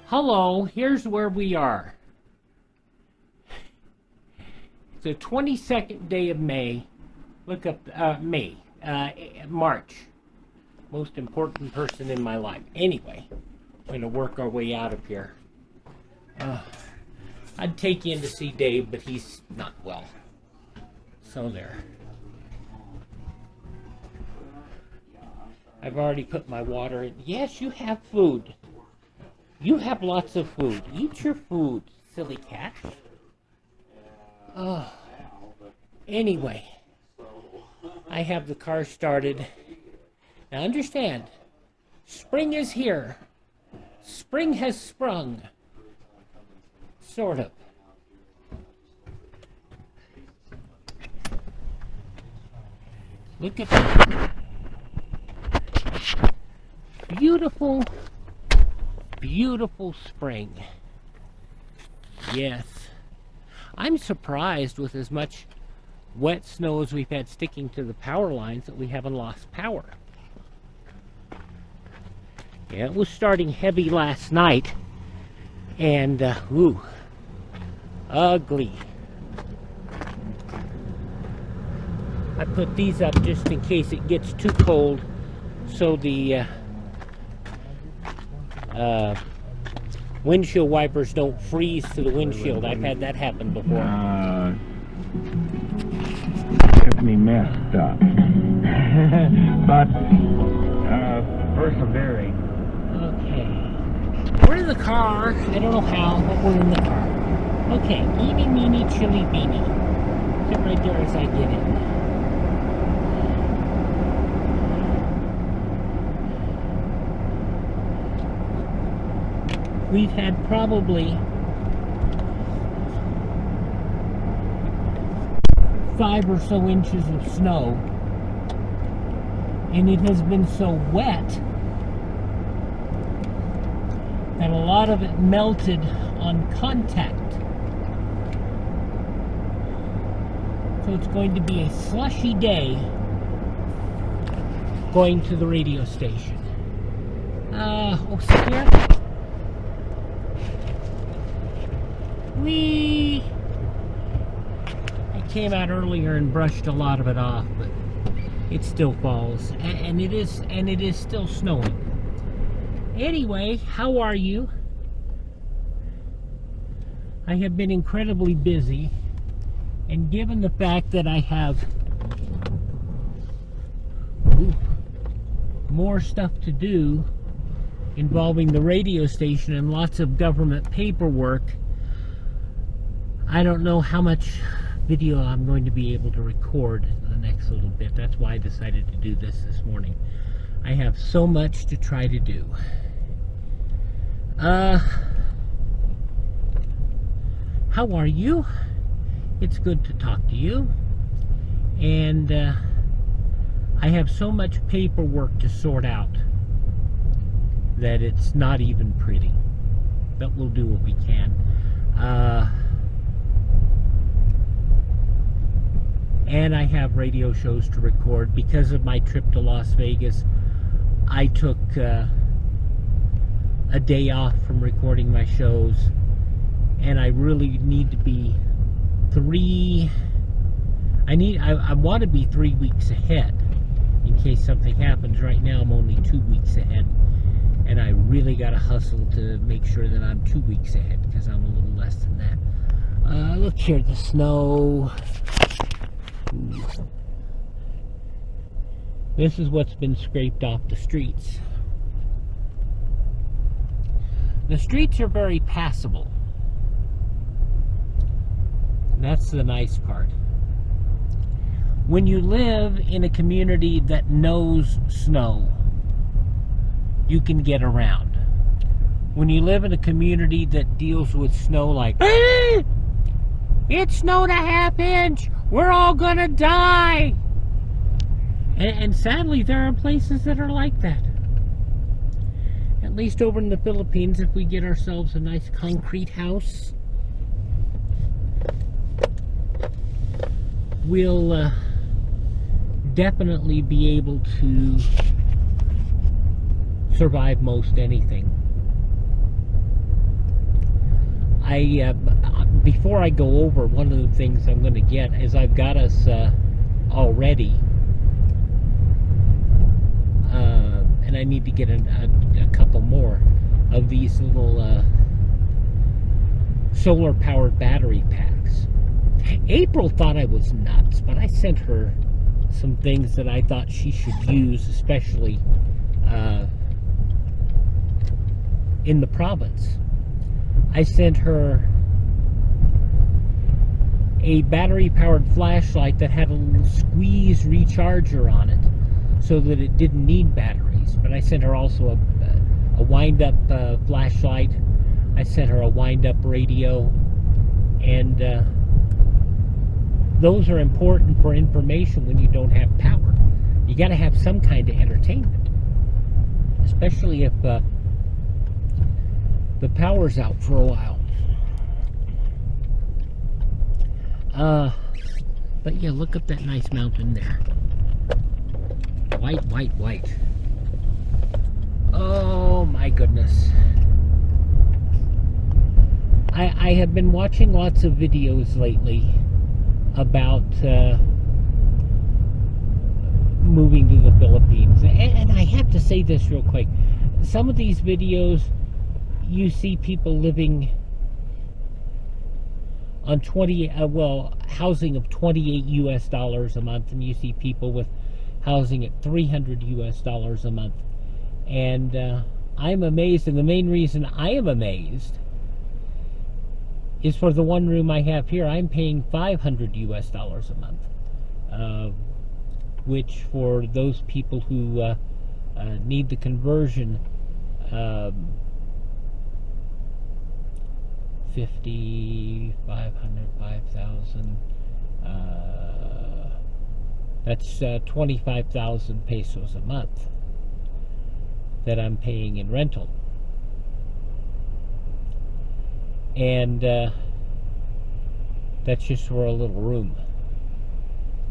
Hello, here's where we are. It's the 22nd day of May. Look up March. Most important person in my life. Anyway, we're going to work our way out of here. I'd take you in to see Dave, but he's not well. So there. I've already put my water in. Yes, you have food. You have lots of food. Eat your food, silly cat. Anyway, I have the car started. Now understand, spring is here. Spring has sprung. Sort of. Look at that. Beautiful, beautiful spring. Yes. I'm surprised with as much wet snow as we've had sticking to the power lines that we haven't lost power. Yeah, it was starting heavy last night, and ugly. I put these up just in case it gets too cold, so the windshield wipers don't freeze to the windshield. I've had that happen before. Get me messed up. But persevering. Okay. We're in the car. I don't know how, but we're in the car. Okay. Eeny, meeny, chili, beanie. Sit right there as I get in. We've had probably 5 or so inches of snow, and it has been so wet that a lot of it melted on contact. So it's going to be a slushy day going to the radio station. Sit here. I came out earlier and brushed a lot of it off, but it still falls, and it is still snowing. Anyway, how are you? I have been incredibly busy, and given the fact that I have more stuff to do involving the radio station and lots of government paperwork, I don't know how much video I'm going to be able to record in the next little bit. That's why I decided to do this morning. I have so much to try to do. How are you? It's good to talk to you. And I have so much paperwork to sort out that it's not even pretty. But we'll do what we can. And I have radio shows to record. Because of my trip to Las Vegas, I took a day off from recording my shows, and I really need to be I want to be 3 weeks ahead in case something happens. Right now I'm only 2 weeks ahead, and I really got to hustle to make sure that I'm 2 weeks ahead, because I'm a little less than that. Look here, the snow. This is what's been scraped off the streets. The streets are very passable. That's the nice part. When you live in a community that knows snow, you can get around. When you live in a community that deals with snow like, it snowed a ½ inch, we're all gonna die. And sadly, there are places that are like that. At least over in the Philippines, if we get ourselves a nice concrete house, we'll definitely be able to survive most anything. before I go over, one of the things I'm going to get is I've got us already, and I need to get a couple more of these little solar-powered battery packs. April thought I was nuts, but I sent her some things that I thought she should use, especially in the province. I sent her a battery-powered flashlight that had a little squeeze recharger on it so that it didn't need batteries. But I sent her also a wind-up flashlight. I sent her a wind-up radio. And those are important for information when you don't have power. You got to have some kind of entertainment, especially if the power's out for a while. But yeah, look up that nice mountain there. White, white, white. Oh my goodness. I have been watching lots of videos lately about moving to the Philippines. And I have to say this real quick. Some of these videos, you see people living on housing of $28 US a month, and you see people with housing at $300 US a month. And I'm amazed, and the main reason I am amazed is for the one room I have here, I'm paying $500 US a month, which for those people who need the conversion, 50, 500, 5,000, that's 25,000 pesos a month that I'm paying in rental. And that's just for a little room,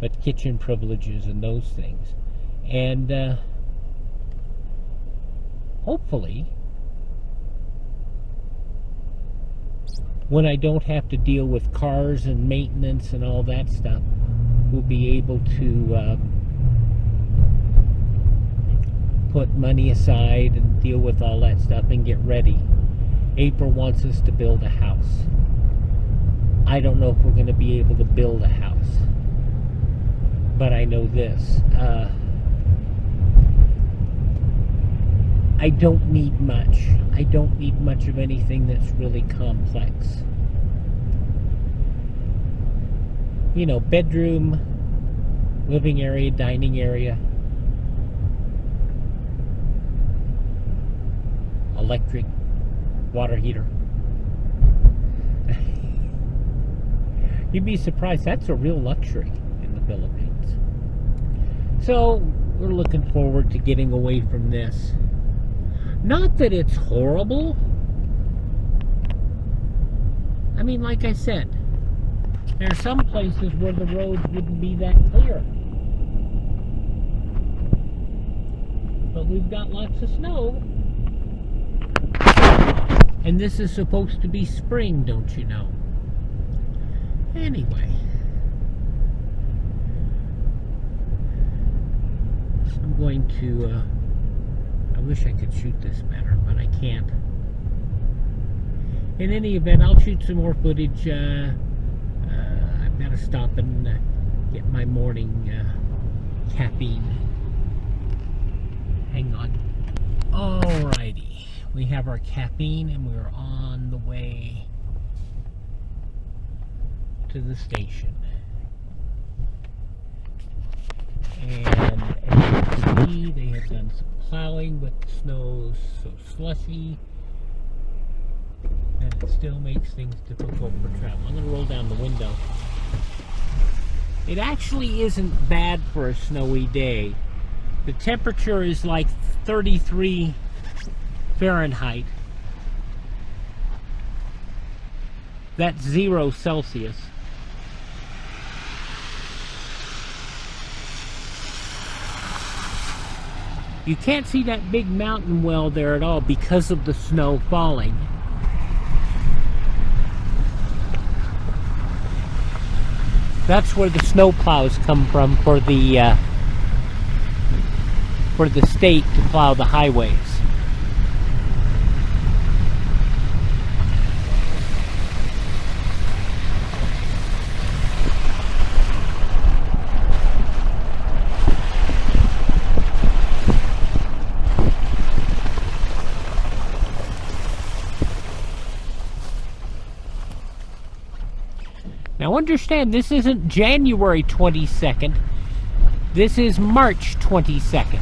but kitchen privileges and those things. And hopefully, when I don't have to deal with cars and maintenance and all that stuff, we'll be able to put money aside and deal with all that stuff and get ready. April wants us to build a house. I don't know if we're going to be able to build a house, but I know this. I don't need much. I don't need much of anything that's really complex. You know, bedroom, living area, dining area, electric, water heater. You'd be surprised, that's a real luxury in the Philippines. So, we're looking forward to getting away from this. Not that it's horrible. I mean, like I said, there are some places where the roads wouldn't be that clear. But we've got lots of snow. And this is supposed to be spring, don't you know? Anyway. I'm going to, I wish I could shoot this better, but I can't. In any event, I'll shoot some more footage. I've got to stop and get my morning caffeine. Hang on. Alrighty. We have our caffeine and we're on the way to the station. And as you can see, they have done some plowing, but the snow is so slushy that it still makes things difficult for travel. I'm going to roll down the window. It actually isn't bad for a snowy day. The temperature is like 33 Fahrenheit. That's 0 Celsius. You can't see that big mountain well there at all because of the snow falling. That's where the snow plows come from for the state to plow the highways. Now understand, this isn't January 22nd. This is March 22nd.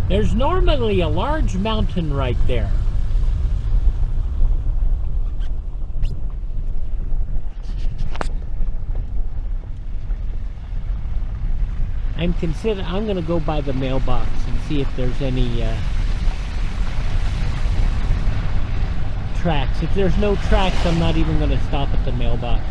There's normally a large mountain right there. I'm going to go by the mailbox and see if there's any tracks. If there's no tracks, I'm not even going to stop at the mailbox.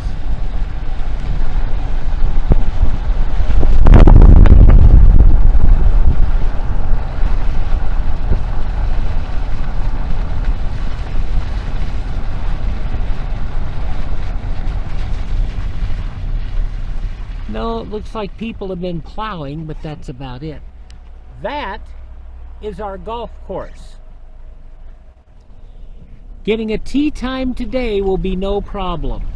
No, it looks like people have been plowing, but that's about it. That is our golf course. Getting a tee time today will be no problem.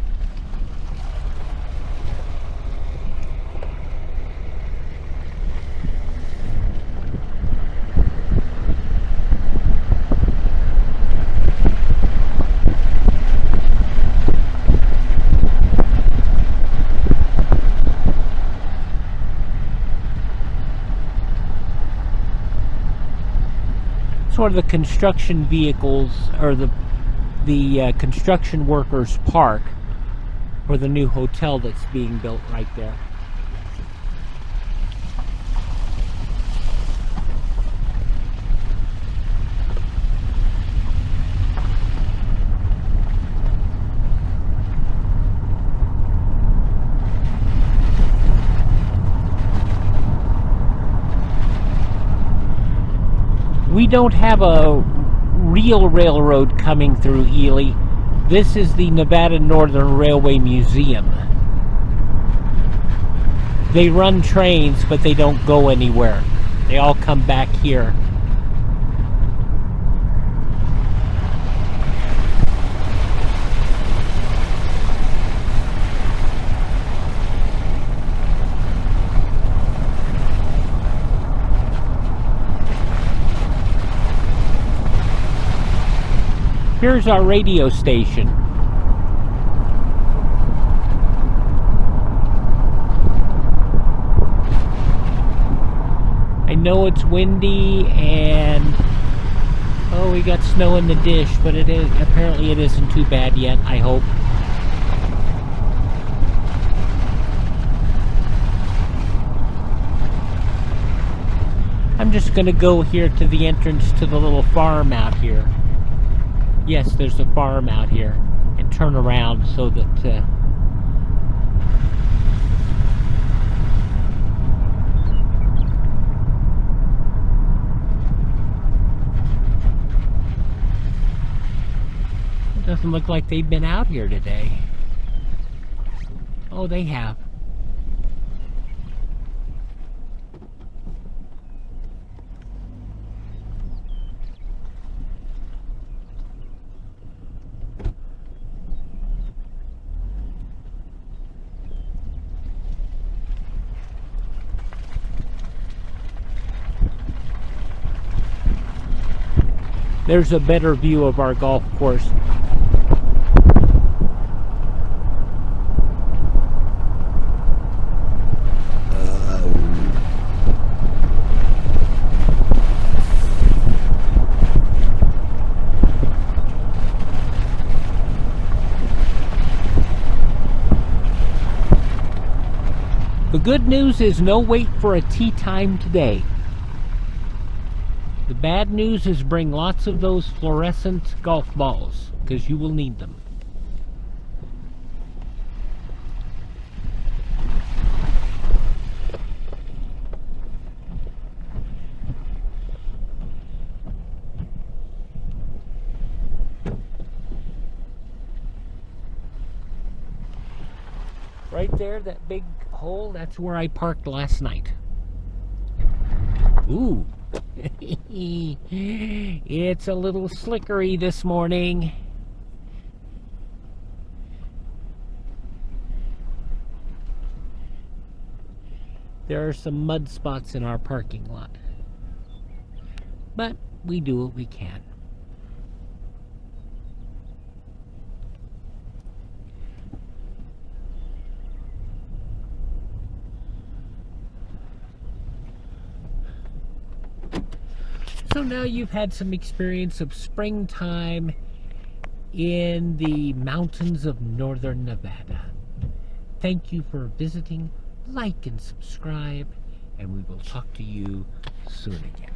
Sort of the construction vehicles, or the construction workers park for the new hotel that's being built right there. We don't have a real railroad coming through Ely. This is the Nevada Northern Railway Museum. They run trains, but they don't go anywhere. They all come back here. Here's our radio station. I know it's windy and oh, we got snow in the dish, but apparently it isn't too bad yet, I hope. I'm just gonna go here to the entrance to the little farm out here. Yes, there's a farm out here, and turn around so that it doesn't look like they've been out here today. Oh, they have. There's a better view of our golf course. The good news is no wait for a tee time today. The bad news is bring lots of those fluorescent golf balls, because you will need them. Right there, that big hole, that's where I parked last night. Ooh. It's a little slickery this morning. There are some mud spots in our parking lot. But we do what we can. So now you've had some experience of springtime in the mountains of northern Nevada. Thank you for visiting. Like and subscribe, and we will talk to you soon again.